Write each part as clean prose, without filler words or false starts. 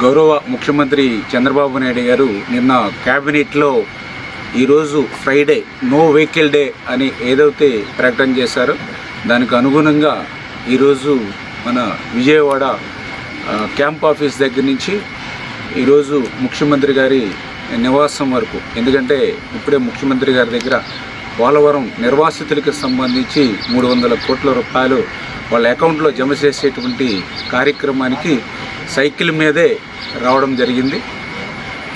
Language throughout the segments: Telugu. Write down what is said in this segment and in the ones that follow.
గౌరవ ముఖ్యమంత్రి చంద్రబాబు నాయుడు గారు నిన్న క్యాబినెట్లో ఈరోజు ఫ్రైడే నో వెహికల్ డే అని ఏదైతే ప్రకటన చేశారో దానికి అనుగుణంగా ఈరోజు మన విజయవాడ క్యాంప్ ఆఫీస్ దగ్గర నుంచి ఈరోజు ముఖ్యమంత్రి గారి నివాసం వరకు, ఎందుకంటే ఇప్పుడే ముఖ్యమంత్రి గారి దగ్గర పోలవరం నిర్వాసితులకు సంబంధించి 300 కోట్ల రూపాయలు వాళ్ళ అకౌంట్లో జమ చేసేటువంటి కార్యక్రమానికి సైకిల్ మీదే రావడం జరిగింది.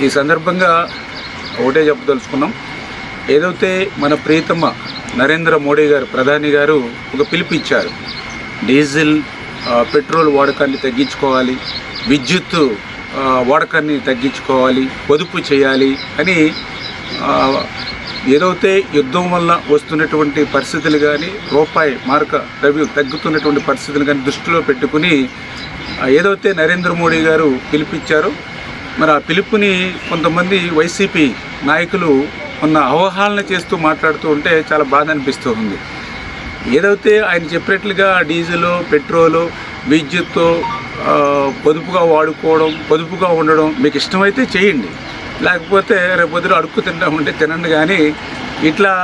ఈ సందర్భంగా ఒకటే చెప్పదలుచుకున్నాం, ఏదైతే మన ప్రియతమ నరేంద్ర మోడీ గారు ప్రధాని గారు ఒక పిలుపిచ్చారు, డీజిల్ పెట్రోల్ వాడకాన్ని తగ్గించుకోవాలి, విద్యుత్ వాడకాన్ని తగ్గించుకోవాలి, పొదుపు చేయాలి అని ఏదైతే యుద్ధం వల్ల వస్తున్నటువంటి పరిస్థితులు కానీ రూపాయి మార్క ద్రవ్యం తగ్గుతున్నటువంటి పరిస్థితులు కానీ దృష్టిలో పెట్టుకుని ఏదైతే నరేంద్ర మోడీ గారు పిలిపించారో మరి ఆ పిలుపుని కొంతమంది వైసీపీ నాయకులు ఉన్న అవహేళన చేస్తూ మాట్లాడుతూ ఉంటే చాలా బాధ అనిపిస్తూ ఉంది. ఏదైతే ఆయన చెప్పినట్లుగా డీజిల్ పెట్రోలు విద్యుత్ పొదుపుగా వాడుకోవడం, పొదుపుగా ఉండడం మీకు ఇష్టమైతే చేయండి, లేకపోతే రేపొద్దున అడుక్కు తింటామంటే తినండి. కానీ ఇట్లా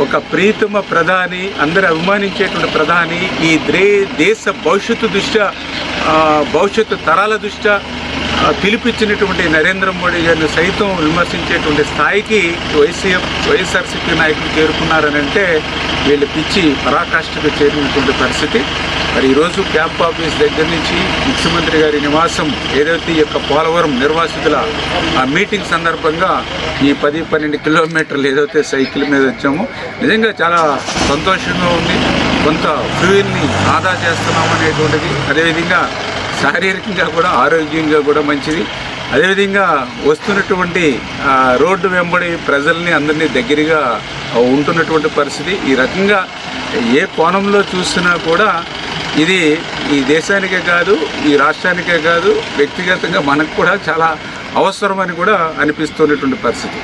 ఒక ప్రీతమ ప్రధాని, అందరూ అభిమానించేటువంటి ప్రధాని, ఈ దేశ భవిష్యత్తు దృష్ట్యా భవిష్యత్తు తరాల దృష్ట్యా పిలిపించినటువంటి నరేంద్ర మోడీ గారిని సైతం విమర్శించేటువంటి స్థాయికి వైఎస్ఆర్సీపీ నాయకులు చేరుకున్నారని అంటే వీళ్ళు పిచ్చి పరాకాష్ఠకు చేరినటువంటి పరిస్థితి. మరి ఈరోజు క్యాంప్ ఆఫీస్ దగ్గర నుంచి ముఖ్యమంత్రి గారి నివాసం ఏదైతే ఈ యొక్క పోలవరం నిర్వాసితుల ఆ మీటింగ్ సందర్భంగా ఈ 10-12 కిలోమీటర్లు ఏదైతే సైకిల్ మీద వచ్చామో నిజంగా చాలా సంతోషంగా ఉంది. కొంత ఫ్యూయల్ని ఆదా చేస్తున్నాం అనేటువంటిది, అదేవిధంగా శారీరకంగా కూడా ఆరోగ్యంగా కూడా మంచిది. అదేవిధంగా వస్తున్నటువంటి రోడ్డు వెంబడి ప్రజల్ని అందరినీ దగ్గరగా ఉంటున్నటువంటి పరిస్థితి. ఈ రకంగా ఏ కోణంలో చూసినా కూడా ఇది ఈ దేశానికే కాదు, ఈ రాష్ట్రానికే కాదు, వ్యక్తిగతంగా మనకు కూడా చాలా అవసరమని కూడా అనిపిస్తున్నటువంటి పరిస్థితి.